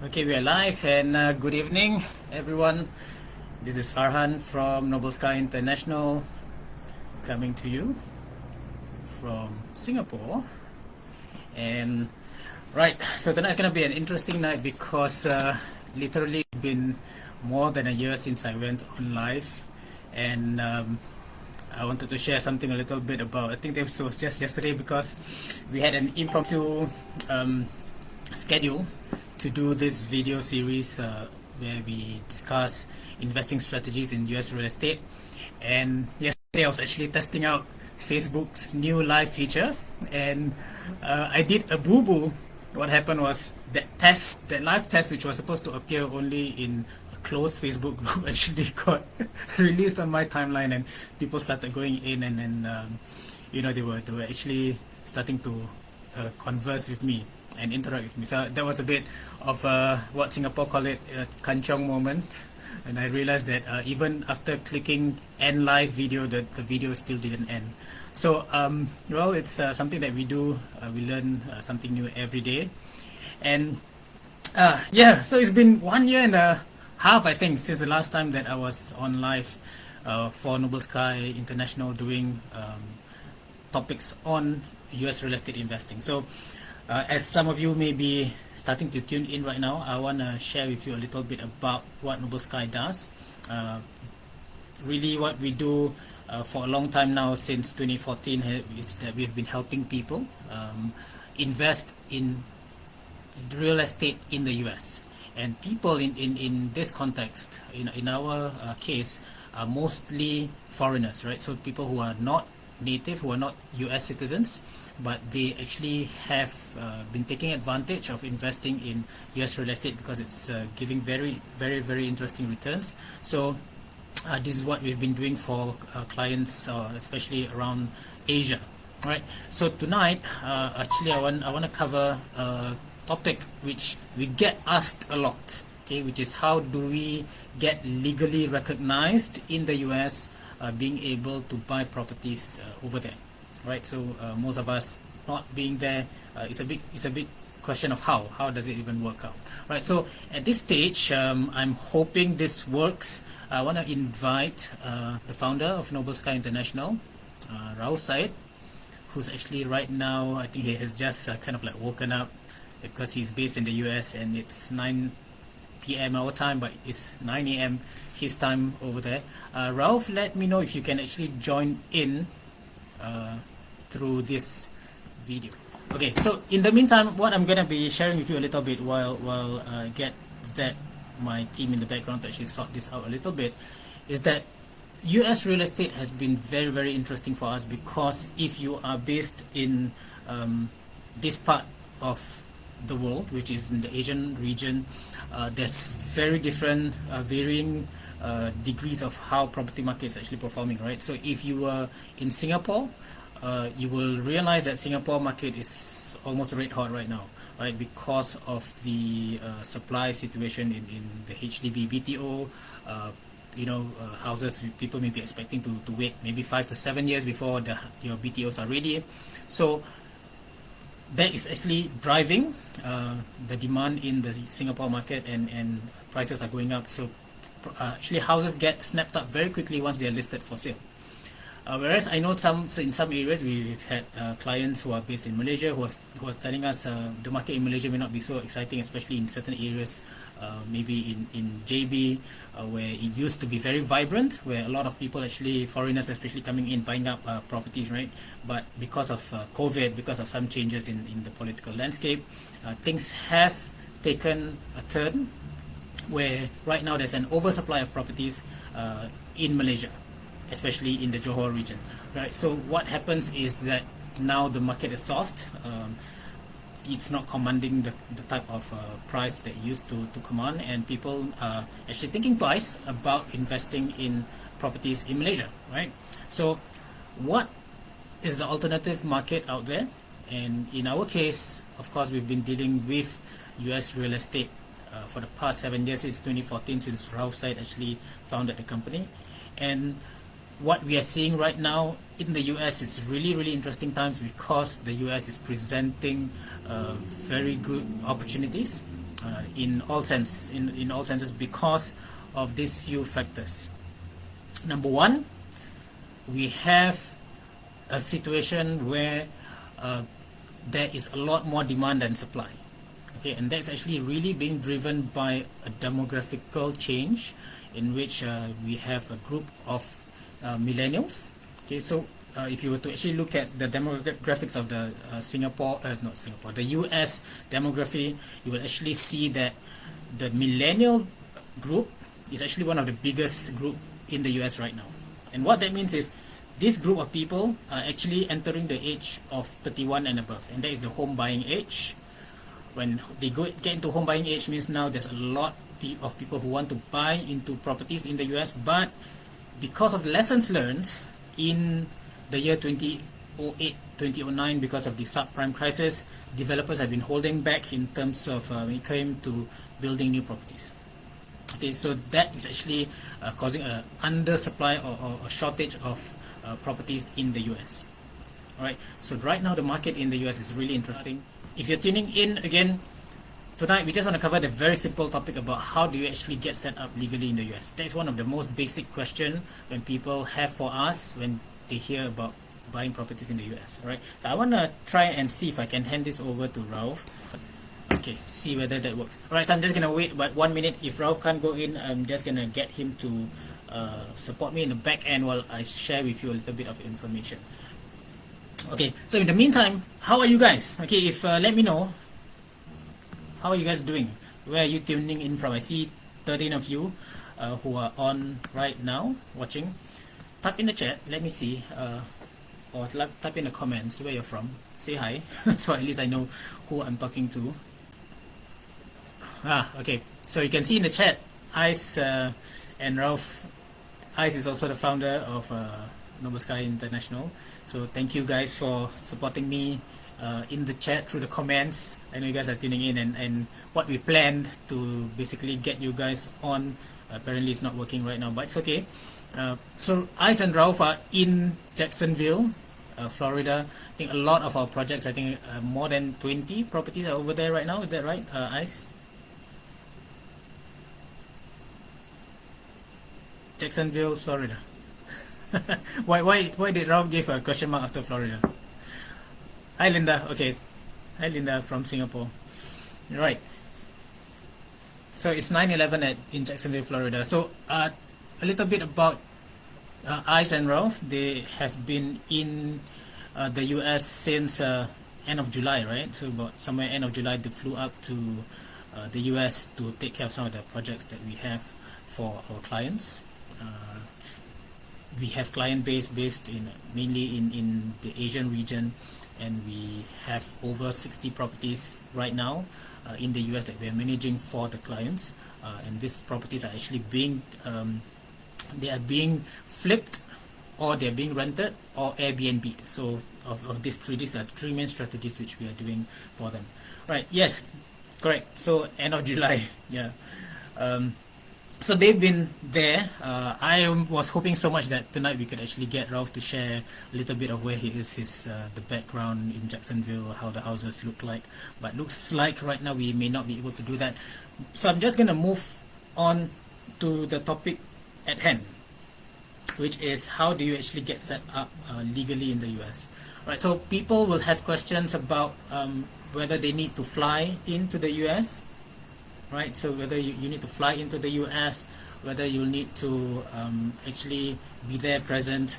Okay, we are live and good evening, everyone. This is Farhan from Noble Sky International, coming to you from Singapore. And right, so tonight's gonna be an interesting night because literally it's been more than a year since I went on live, and I wanted to share something a little bit about. I think this was just yesterday because we had an impromptu schedule to do this video series where we discuss investing strategies in US real estate. And yesterday I was actually testing out Facebook's new live feature, and I did a boo-boo. What happened was that live test, which was supposed to appear only in a closed Facebook group, actually got released on my timeline, and people started going in, and then they were actually starting to converse with me and interact with me. So that was a bit of what Singapore call it a kanchong moment, and I realized that even after clicking end live video, the video still didn't end. So well, it's something that we do. We learn something new every day, and yeah. So it's been 1 year and a half, I think, since the last time that I was on live for Noble Sky International doing topics on US real estate investing. So as some of you may be starting to tune in right now, I want to share with you a little bit about what Noble Sky does. Really what we do for a long time now, since 2014, is that we've been helping people invest in real estate in the US. And people in this context, in our case, are mostly foreigners, right? So people who are not native, who are not US citizens, but they actually have been taking advantage of investing in US real estate because it's giving very, very, very interesting returns. So this is what we've been doing for clients, especially around Asia. All right. So tonight, actually, I want to cover a topic which we get asked a lot. Okay, which is how do we get legally recognized in the US, being able to buy properties over there, right? So most of us not being there, it's a big question of how does it even work out, right? So at this stage, I'm hoping this works. I want to invite the founder of Noble Sky International, Rauf, who's actually right now, I think he has just kind of like woken up because he's based in the US and it's 9 p.m. our time, but it's 9 a.m. his time over there. Rauf, let me know if you can actually join in through this video. Okay, so in the meantime, what I'm gonna be sharing with you a little bit while get Zed, my team in the background, to actually sort this out a little bit, is that US real estate has been very, very interesting for us because if you are based in this part of the world, which is in the Asian region, there's very different varying degrees of how property market is actually performing, right? So if you were in Singapore, you will realize that Singapore market is almost red hot right now, right? Because of the supply situation in the HDB BTO, houses people may be expecting to wait maybe 5 to 7 years before your BTOs are ready. So that is actually driving the demand in the Singapore market, and prices are going up. So actually houses get snapped up very quickly once they are listed for sale. Whereas I know in some areas we've had clients who are based in Malaysia who are telling us the market in Malaysia may not be so exciting, especially in certain areas, maybe in JB, where it used to be very vibrant, where a lot of people, actually foreigners especially, coming in buying up properties, right? But because of COVID, because of some changes in the political landscape, things have taken a turn where right now there's an oversupply of properties in Malaysia, especially in the Johor region, right? So what happens is that now the market is soft. It's not commanding the type of price that it used to command, and people are actually thinking twice about investing in properties in Malaysia, right? So what is the alternative market out there? And in our case, of course, we've been dealing with US real estate for the past 7 years, since 2014, since Rauf actually founded the company. And what we are seeing right now in the US is really, really interesting times because the US is presenting very good opportunities in all senses because of these few factors. Number one, we have a situation where there is a lot more demand than supply. Okay, and that's actually really being driven by a demographical change in which we have a group of millennials. Okay, so if you were to actually look at the demographics of the the US demography, you will actually see that the millennial group is actually one of the biggest group in the US right now. And what that means is this group of people are actually entering the age of 31 and above, and that is the home buying age. When they get into home buying age means now there's a lot of people who want to buy into properties in the US, but because of the lessons learned in the year 2008, 2009, because of the subprime crisis, developers have been holding back in terms of when it came to building new properties. Okay, so that is actually causing an undersupply or a shortage of properties in the US. Alright, so right now the market in the US is really interesting. If you're tuning in again, tonight we just want to cover the very simple topic about how do you actually get set up legally in the US. That is one of the most basic questions when people have for us when they hear about buying properties in the US. Alright, so I want to try and see if I can hand this over to Rauf. Okay, see whether that works. Alright, so I'm just going to wait about 1 minute. If Rauf can't go in, I'm just going to get him to support me in the back end while I share with you a little bit of information. Okay, so in the meantime, how are you guys? Okay, if let me know, how are you guys doing? Where are you tuning in from? I see 13 of you who are on right now watching. Type in the chat, let me see, or type in the comments where you're from. Say hi, so at least I know who I'm talking to. Okay, so you can see in the chat, Ice and Rauf. Ice is also the founder of Noble Sky International. So thank you guys for supporting me in the chat through the comments. I know you guys are tuning in, and what we planned to basically get you guys on apparently it's not working right now, but it's okay. So Ice and Rauf are in Jacksonville, Florida. I think a lot of our projects, I think more than 20 properties are over there right now. Is that right, Ice? Jacksonville, Florida. why did Rauf give a question mark after Florida? Hi Linda. Okay, hi Linda from Singapore. Right. So it's 9/11 in Jacksonville, Florida. So a little bit about Ice and Rauf. They have been in the US since end of July, right? So about somewhere end of July they flew up to the US to take care of some of the projects that we have for our clients. We have client base based in mainly in the Asian region, and we have over 60 properties right now in the US that we are managing for the clients, and these properties are actually being they are being flipped, or they're being rented, or Airbnb. So of these are three main strategies which we are doing for them. Right, yes, correct. So end of July. Yeah. So they've been there. I was hoping so much that tonight we could actually get Rauf to share a little bit of where he is, the background in Jacksonville, how the houses look like. But looks like right now we may not be able to do that. So I'm just going to move on to the topic at hand, which is how do you actually get set up legally in the US. Right. So people will have questions about whether they need to fly into the US. Right, so whether you need to fly into the US, whether you'll need to actually be there present,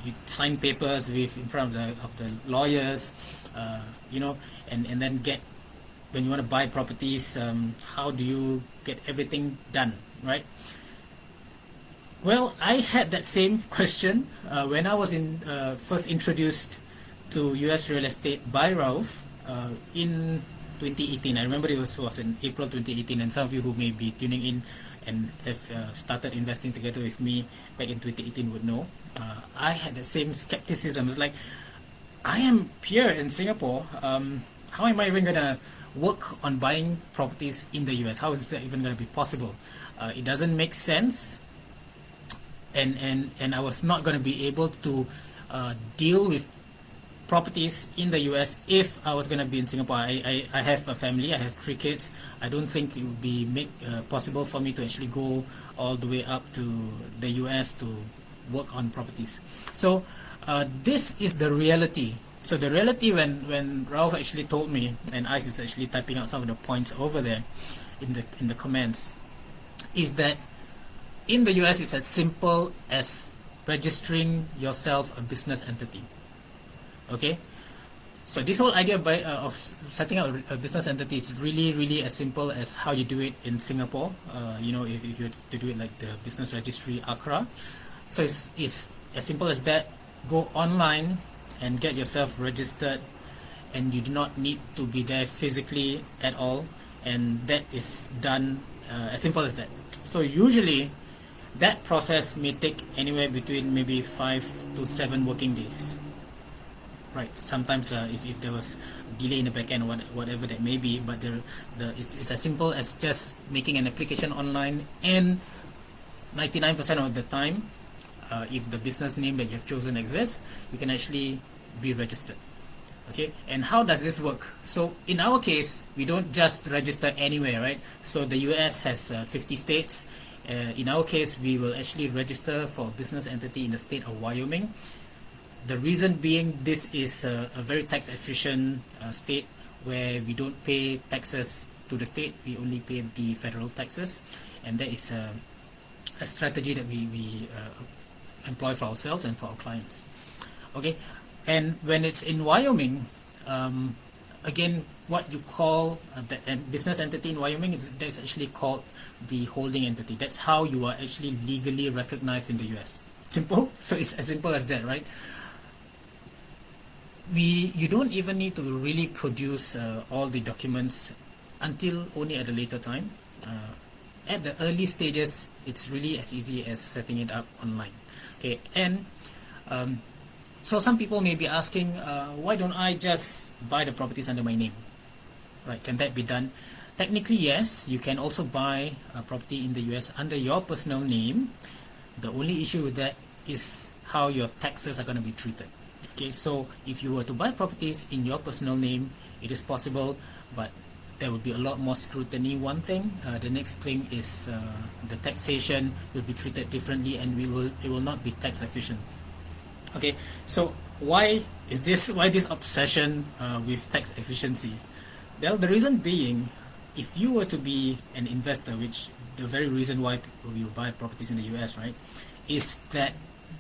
you sign papers in front of the lawyers, you know, and then get, when you want to buy properties, how do you get everything done, right? Well, I had that same question when I was first introduced to US real estate by Rauf in 2018. I remember it was in April 2018, and some of you who may be tuning in and have started investing together with me back in 2018 would know. I had the same skepticism. It's like, I am here in Singapore. How am I even gonna work on buying properties in the US? How is that even gonna be possible? It doesn't make sense, and I was not gonna be able to deal with properties in the US if I was going to be in Singapore. I have a family, I have 3 kids. I don't think it would be possible for me to actually go all the way up to the US to work on properties. So this is the reality. So the reality when Rauf actually told me, and Ice is actually typing out some of the points over there in the comments, is that in the US it's as simple as registering yourself a business entity. Okay, so this whole idea of setting up a business entity is really as simple as how you do it in Singapore. You know, if you to do it like the business registry ACRA. So it's as simple as that. Go online and get yourself registered, and you do not need to be there physically at all, and that is done as simple as that. So usually that process may take anywhere between maybe 5 to 7 working days. Right. Sometimes if there was delay in the back end, whatever that may be, but it's as simple as just making an application online, and 99% of the time, if the business name that you have chosen exists, you can actually be registered. Okay. And how does this work? So in our case, we don't just register anywhere, right? So the US has 50 states. In our case, we will actually register for a business entity in the state of Wyoming. The reason being, this is a very tax efficient state where we don't pay taxes to the state, we only pay the federal taxes, and that is a strategy that we employ for ourselves and for our clients. Okay, and when it's in Wyoming, again, what you call the business entity in Wyoming that's actually called the holding entity. That's how you are actually legally recognized in the US. Simple. So it's as simple as that, right? You don't even need to really produce all the documents until only at a later time. At the early stages, it's really as easy as setting it up online. Okay, and so some people may be asking, why don't I just buy the properties under my name? Right? Can that be done? Technically, yes. You can also buy a property in the US under your personal name. The only issue with that is how your taxes are going to be treated. Okay, so if you were to buy properties in your personal name, it is possible, but there would be a lot more scrutiny. One thing, the next thing is the taxation will be treated differently, and it will not be tax efficient. Okay, so why this obsession with tax efficiency? Well, the reason being, if you were to be an investor, which the very reason why you buy properties in the US, right, is that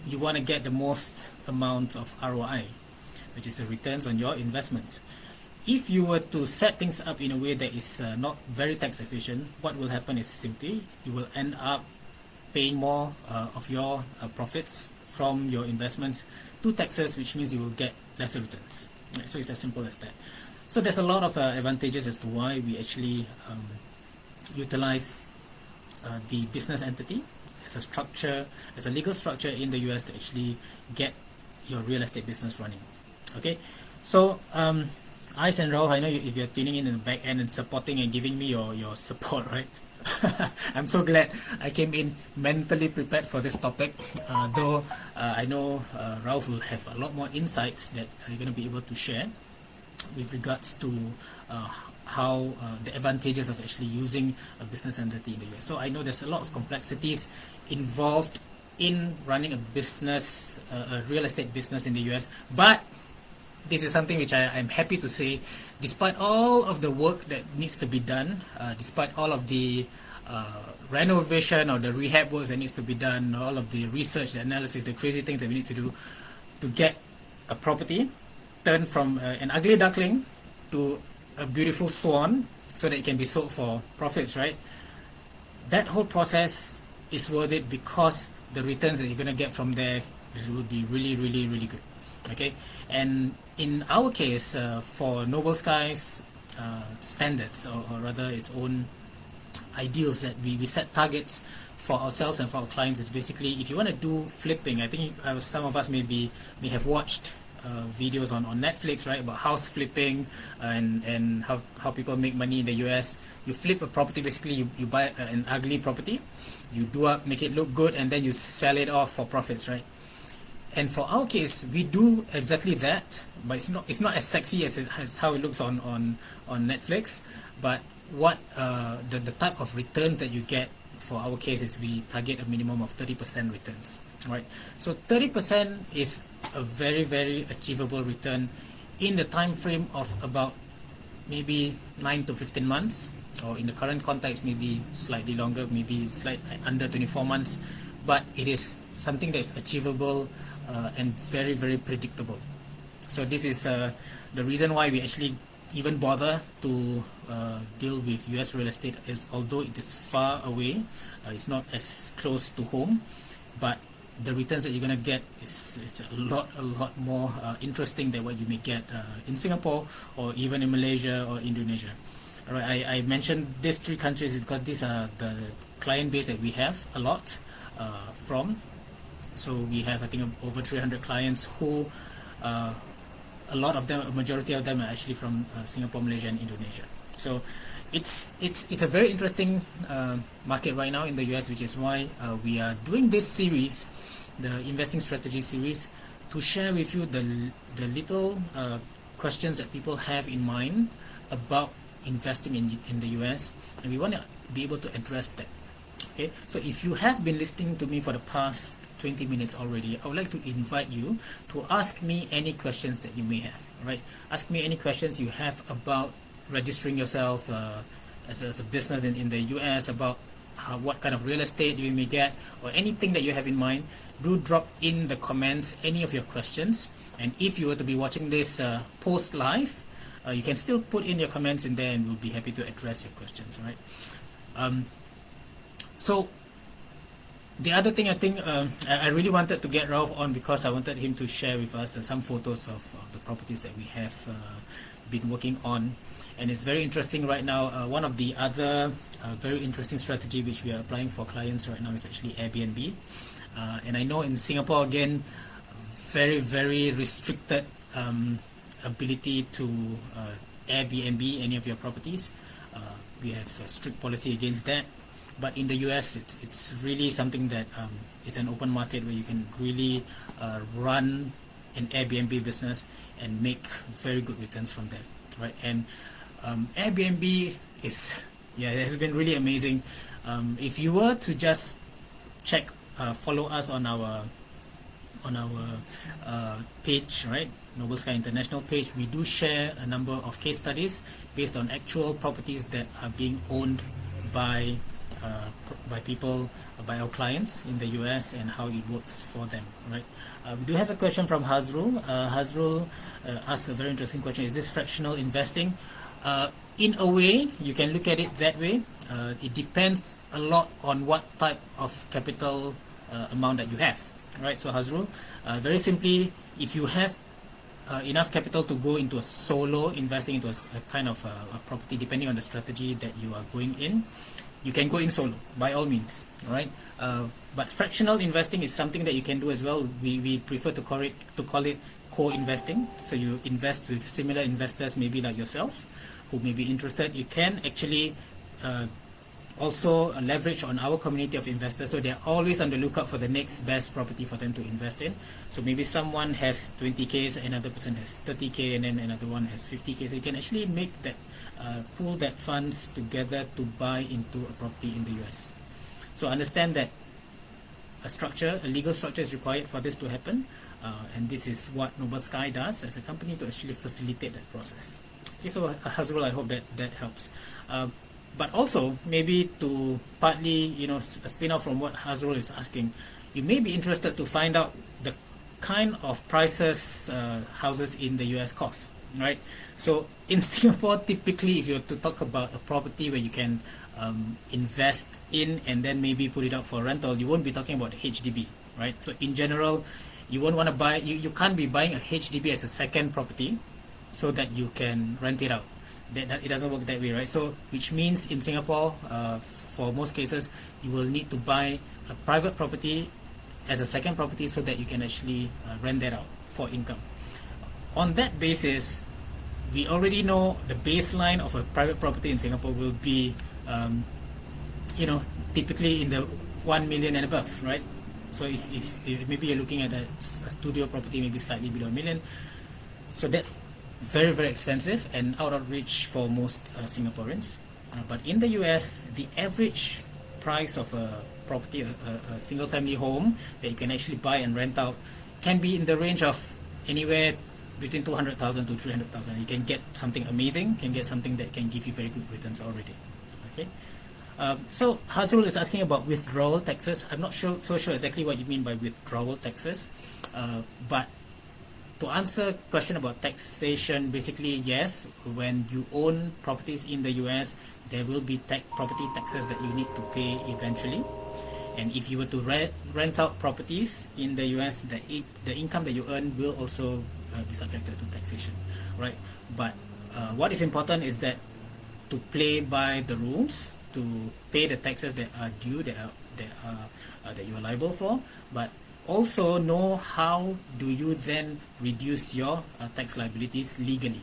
you want to get the most amount of ROI, which is the returns on your investments. If you were to set things up in a way that is not very tax efficient, what will happen is simply you will end up paying more of your profits from your investments to taxes, which means you will get lesser returns. Right? So it's as simple as that. So there's a lot of advantages as to why we actually utilize the business entity as a structure, as a legal structure in the US to actually get your real estate business running. Okay, so Ice and Rauf, I know if you're tuning in the back end and supporting and giving me your support, right? I'm so glad I came in mentally prepared for this topic, though I know Rauf will have a lot more insights that you're going to be able to share with regards to how the advantages of actually using a business entity in the US. So I know there's a lot of complexities involved in running a business, a real estate business in the US, but this is something which I'm happy to say, despite all of the work that needs to be done, despite all of the renovation or the rehab work that needs to be done, all of the research, the analysis, the crazy things that we need to do to get a property turned from an ugly duckling to a beautiful swan so that it can be sold for profits, right? That whole process is worth it because the returns that you're going to get from there will be really good. Okay, and in our case, for Noble Sky's standards, or rather its own ideals, that we set targets for ourselves and for our clients. It's basically, if you want to do flipping, I think some of us may have watched videos on Netflix, right, about house flipping and how people make money in the US. You flip a property, basically you buy an ugly property, you do up, make it look good, and then you sell it off for profits, right? And for our case, we do exactly that, but it's not as sexy as how it looks on Netflix. But what the type of return that you get for our case is we target a minimum of 30% returns, right? So 30% is a very, very achievable return in the time frame of about maybe 9 to 15 months, or in the current context maybe slightly longer, maybe slightly under 24 months, but it is something that is achievable and very, very predictable. So this is the reason why we actually even bother to deal with US real estate, is although it is far away, it's not as close to home, but the returns that you're going to get it's a lot more interesting than what you may get in Singapore or even in Malaysia or Indonesia. All right, I mentioned these three countries because these are the client base that we have a lot from. So we have, I think, over 300 clients who a lot of them, a majority of them are actually from Singapore, Malaysia, and Indonesia. So it's a very interesting market right now in the US, which is why we are doing this series, the investing strategy series, to share with you the little questions that people have in mind about investing in the US, and we want to be able to address that. Okay, so if you have been listening to me for the past 20 minutes already, I would like to invite you to ask me any questions that you may have. Right? Ask me any questions you have about registering yourself as a business in the US, about what kind of real estate you may get, or anything that you have in mind. Do drop in the comments any of your questions, and if you were to be watching this post live, you can still put in your comments in there, and we'll be happy to address your questions. Right? So the other thing, I think I really wanted to get Rauf on because I wanted him to share with us some photos of the properties that we have been working on, and it's very interesting right now. One of the other very interesting strategy which we are applying for clients right now is actually Airbnb, and I know in Singapore, again, very, very restricted ability to Airbnb any of your properties. We have a strict policy against that. But in the US, it's really something that it's an open market where you can really run an Airbnb business and make very good returns from that, right? And Airbnb is, it has been really amazing. If you were to just follow us on our page, right? Noble Sky International page, we do share a number of case studies based on actual properties that are being owned by people, by our clients in the US, and how it works for them, right? We do have a question from Hazrul. Hazrul asks a very interesting question. Is this fractional investing? In a way, you can look at it that way. It depends a lot on what type of capital amount that you have, right? So Hazrul, very simply, if you have enough capital to go into a solo investing into a kind of a property, depending on the strategy that you are going in, you can go in solo by all means, right? But fractional investing is something that you can do as well. We prefer to call it co-investing. So you invest with similar investors, maybe like yourself, who may be interested. You can actually also leverage on our community of investors, so they're always on the lookout for the next best property for them to invest in. So maybe someone has 20K, another person has 30K, and then another one has 50K. So you can actually make that pool that funds together to buy into a property in the US. So understand that a legal structure is required for this to happen, and this is what Noble Sky does as a company to actually facilitate that process. Okay, so Hazrul, I hope that helps. But also, maybe to partly, spin off from what Hazrul is asking, you may be interested to find out the kind of prices houses in the US cost, right? So in Singapore, typically, if you were to talk about a property where you can invest in and then maybe put it out for rental, you won't be talking about HDB, right? So in general, you won't want to buy, you can't be buying a HDB as a second property so that you can rent it out. That it doesn't work that way, right? So which means in Singapore, for most cases, you will need to buy a private property as a second property so that you can actually rent that out for income. On that basis, we already know the baseline of a private property in Singapore will be typically in the 1 million and above, right? So if maybe you're looking at a studio property, maybe slightly below a million, so that's very, very expensive and out of reach for most Singaporeans. But in the US, the average price of a property, a single family home that you can actually buy and rent out, can be in the range of anywhere between 200,000 to 300,000. You can get something amazing, can get something that can give you very good returns already. Okay. So Hazrul is asking about withdrawal taxes. I'm not so sure exactly what you mean by withdrawal taxes, but to answer question about taxation, basically yes, when you own properties in the US, there will be property taxes that you need to pay eventually. And if you were to rent out properties in the US, the income that you earn will also be subjected to taxation, right? But what is important is that to play by the rules, to pay the taxes that are due, that you are liable for, but also know how do you then reduce your tax liabilities legally.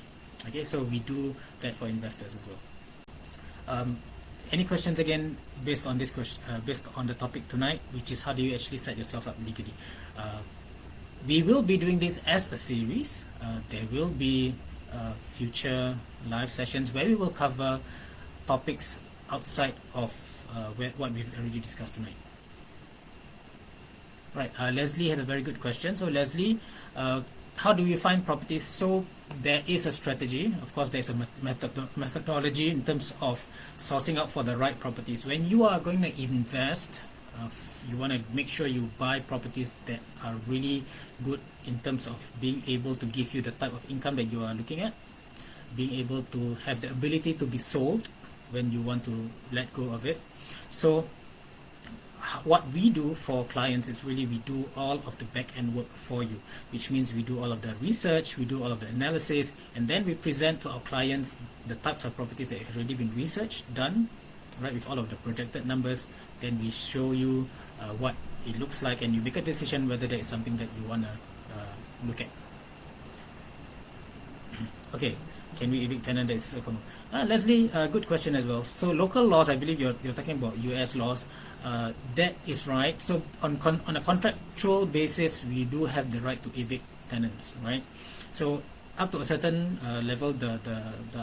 Okay, so we do that for investors as well. Any questions again based on this question, based on the topic tonight, which is how do you actually set yourself up legally? We will be doing this as a series. There will be future live sessions where we will cover topics outside of what we've already discussed tonight. Right, Leslie has a very good question. So Leslie, how do you find properties? So there is a strategy. Of course, there's a methodology in terms of sourcing out for the right properties. When you are going to invest, you want to make sure you buy properties that are really good in terms of being able to give you the type of income that you are looking at, being able to have the ability to be sold when you want to let go of it. So what we do for clients is really we do all of the back end work for you, which means we do all of the research, we do all of the analysis, and then we present to our clients the types of properties that have already been researched, done, right, with all of the projected numbers. Then we show you what it looks like, and you make a decision whether that is something that you want to look at. Okay, can we evict tenant that is common? Leslie, good question as well. So local laws, I believe you're talking about US laws. That is right. So on a contractual basis, we do have the right to evict tenants, right? So up to a certain level, the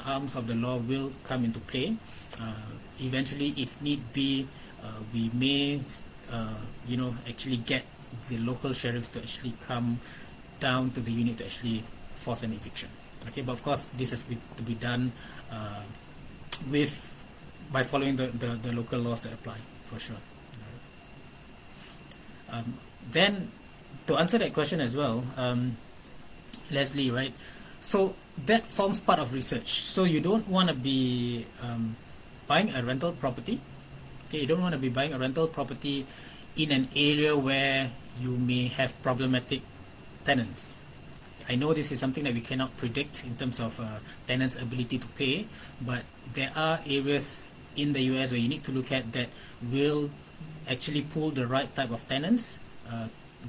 arms of the law will come into play. Eventually, if need be, we may, actually get the local sheriffs to actually come down to the unit to actually force an eviction. Okay, but of course, this has to be done by following the local laws that apply, for sure. Then, to answer that question as well, Leslie, right? So that forms part of research. So you don't want to be buying a rental property. Okay, you don't want to be buying a rental property in an area where you may have problematic tenants. I know this is something that we cannot predict in terms of tenants' ability to pay, but there are areas in the US where you need to look at that will actually pull the right type of tenants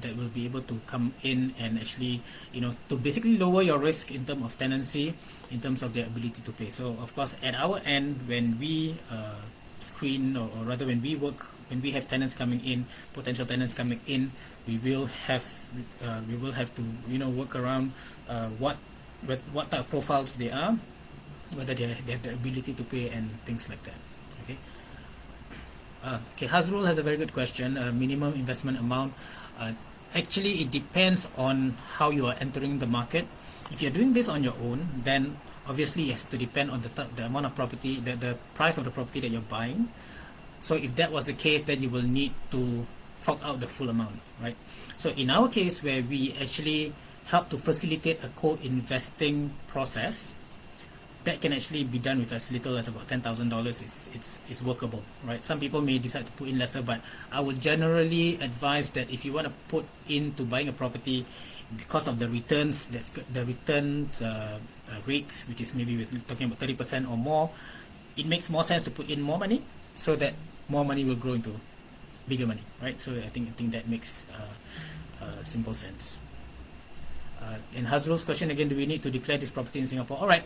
that will be able to come in and actually, to basically lower your risk in terms of tenancy, in terms of their ability to pay. So, of course, at our end, when we screen, or rather when we have tenants coming in, potential tenants coming in, we will have to work around what type of profiles they are, whether they have the ability to pay and things like that. Okay. Okay, Hazrul has a very good question. Minimum investment amount. Actually, it depends on how you are entering the market. If you're doing this on your own, then obviously it has to depend on the amount of property, the price of the property that you're buying. So if that was the case, then you will need to fork out the full amount, right? So in our case, where we actually help to facilitate a co-investing process, that can actually be done with as little as about $10,000. It's workable, right? Some people may decide to put in lesser, but I would generally advise that if you want to put into buying a property, because of the returns, the return rate, which is maybe we're talking about 30% or more, it makes more sense to put in more money, so that more money will grow into bigger money, right? So I think that makes simple sense. And Hazrul's question again: do we need to declare this property in Singapore? All right.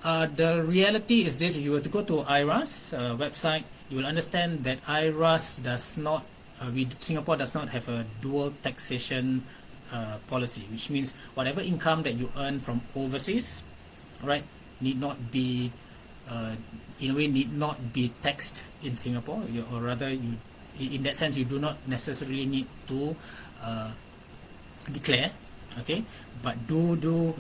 The reality is this: if you were to go to IRAS website, you will understand that IRAS does not Singapore does not have a dual taxation policy, which means whatever income that you earn from overseas, right, need not be in a way need not be taxed in Singapore, or rather, you in that sense you do not necessarily need to declare, okay, but do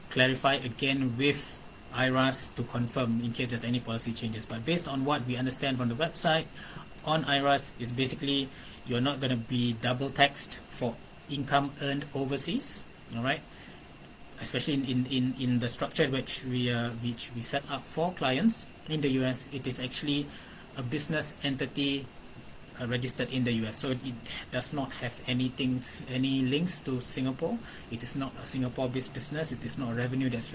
clarify again with IRAS to confirm in case there's any policy changes. But based on what we understand from the website on IRAS, is basically you're not going to be double taxed for income earned overseas, all right, especially in the structure which we set up for clients in the US. It is actually a business entity registered in the US, so it does not have any links to Singapore. It is not a Singapore-based business. It is not a revenue that's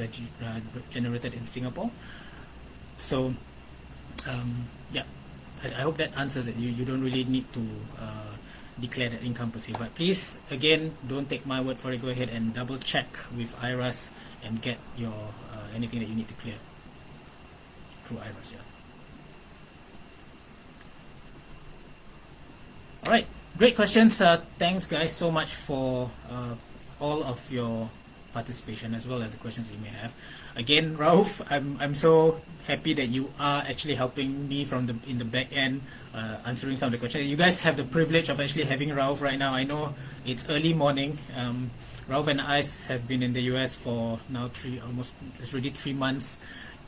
generated in Singapore. So yeah, I hope that answers it. You don't really need to declare that income per se, but please, again, don't take my word for it. Go ahead and double check with IRAS and get your anything that you need to clear through IRAS. Yeah. All right, great questions. Thanks, guys, so much for all of your participation as well as the questions you may have. Again, Rauf, I'm so happy that you are actually helping me in the back end, answering some of the questions. You guys have the privilege of actually having Rauf right now. I know it's early morning. Rauf and I have been in the US for now it's already 3 months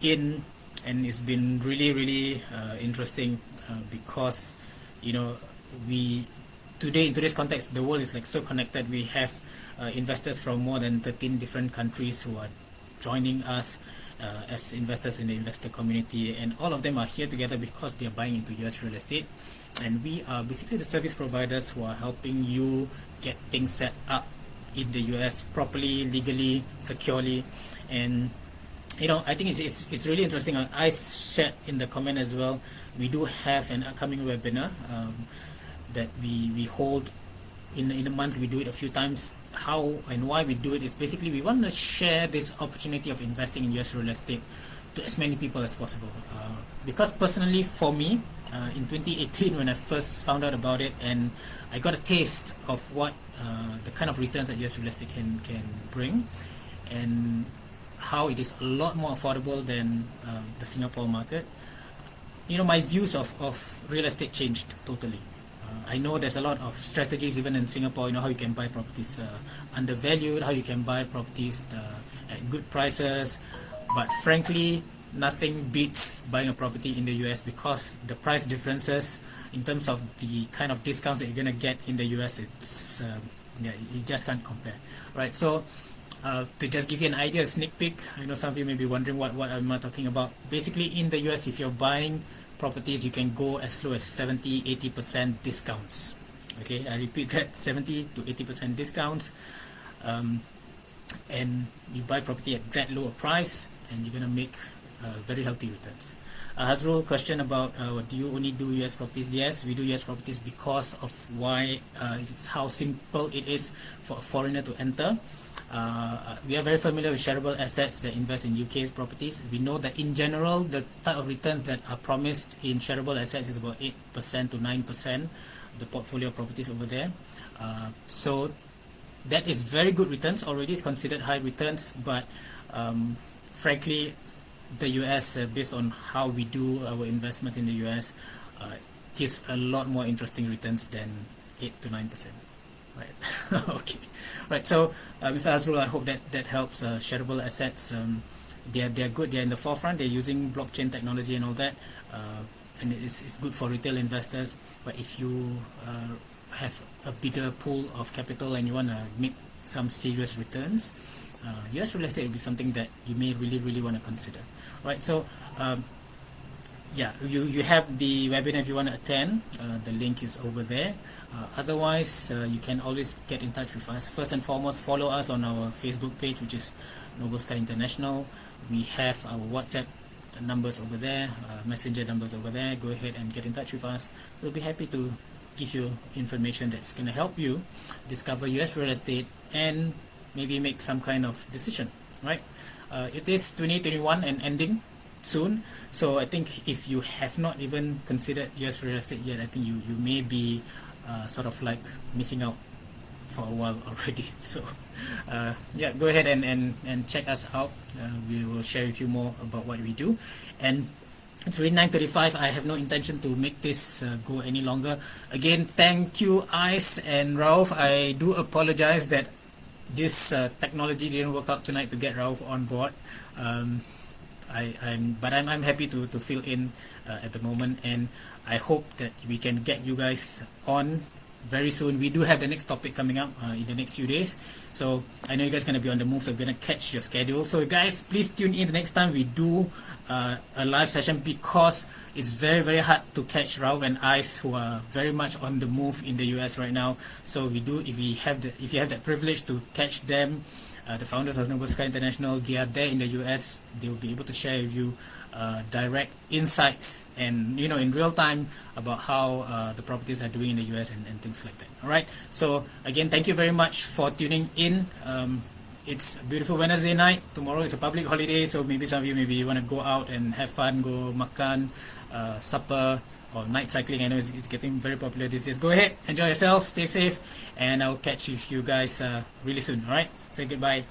in, and it's been really interesting because, you know, in today's context, the world is like so connected. We have investors from more than 13 different countries who are joining us as investors in the investor community, and all of them are here together because they are buying into US real estate, and we are basically the service providers who are helping you get things set up in the US properly, legally, securely. And you know, I think it's really interesting. I shared in the comment as well, we do have an upcoming webinar that we hold in a month. We do it a few times. How and why we do it is basically we want to share this opportunity of investing in US real estate to as many people as possible. Because personally, for me, in 2018, when I first found out about it, and I got a taste of what the kind of returns that US real estate can bring, and how it is a lot more affordable than the Singapore market, you know, my views of real estate changed totally. I know there's a lot of strategies even in Singapore, you know, how you can buy properties undervalued, how you can buy properties at good prices, but frankly, nothing beats buying a property in the US, because the price differences in terms of the kind of discounts that you're going to get in the US, it's yeah, you just can't compare, right? So to just give you an idea, a sneak peek, I know some of you may be wondering what am I talking about. Basically, in the US, if you're buying properties, you can go as low as 70-80% discounts. Okay, I repeat that, 70 to 80% discounts, and you buy property at that lower price, and you're gonna make very healthy returns. Hazrul, question about do you only do US properties? Yes, we do US properties because of why it's how simple it is for a foreigner to enter. We are very familiar with shareable assets that invest in UK's properties. We know that in general, the type of returns that are promised in shareable assets is about 8% to 9%, the portfolio of properties over there. So that is very good returns already. It's considered high returns, but frankly, the US, based on how we do our investments in the US, gives a lot more interesting returns than 8 to 9%. Right. Okay. Right. So, Mr. Azrul, I hope that helps. Shareable assets, they're good. They're in the forefront. They're using blockchain technology and all that, and it's good for retail investors. But if you have a bigger pool of capital and you want to make some serious returns, US real estate will be something that you may really want to consider. Right. So, yeah, you have the webinar if you want to attend. The link is over there. Otherwise, you can always get in touch with us. First and foremost, follow us on our Facebook page, which is Noble Sky International. We have our WhatsApp numbers over there, messenger numbers over there. Go ahead and get in touch with us. We'll be happy to give you information that's going to help you discover US real estate and maybe make some kind of decision, right? It is 2021 and ending soon, so I think if you have not even considered US real estate yet, I think you may be sort of like missing out for a while already. So yeah, go ahead and check us out. We will share with you more about what we do. And it's already 9:35. I have no intention to make this go any longer. Again, thank you, Ice and Rauf. I do apologize that this technology didn't work out tonight to get Rauf on board. I'm happy to fill in at the moment, and I hope that we can get you guys on very soon. We do have the next topic coming up in the next few days, so I know you guys are going to be on the move, so we're going to catch your schedule. So guys, please tune in the next time we do a live session, because it's very, very hard to catch Rauf and Ice, who are very much on the move in the US right now. So we do, if you have that privilege to catch them, the founders of Noble Sky International, they are there in the US. They will be able to share with you direct insights and, you know, in real time about how the properties are doing in the US and things like that. All right. So again, thank you very much for tuning in. It's a beautiful Wednesday night. Tomorrow is a public holiday, so maybe some of you want to go out and have fun, go makan, supper, or night cycling. I know it's getting very popular these days. Go ahead, enjoy yourself, stay safe, and I'll catch you guys really soon. All right. Say goodbye.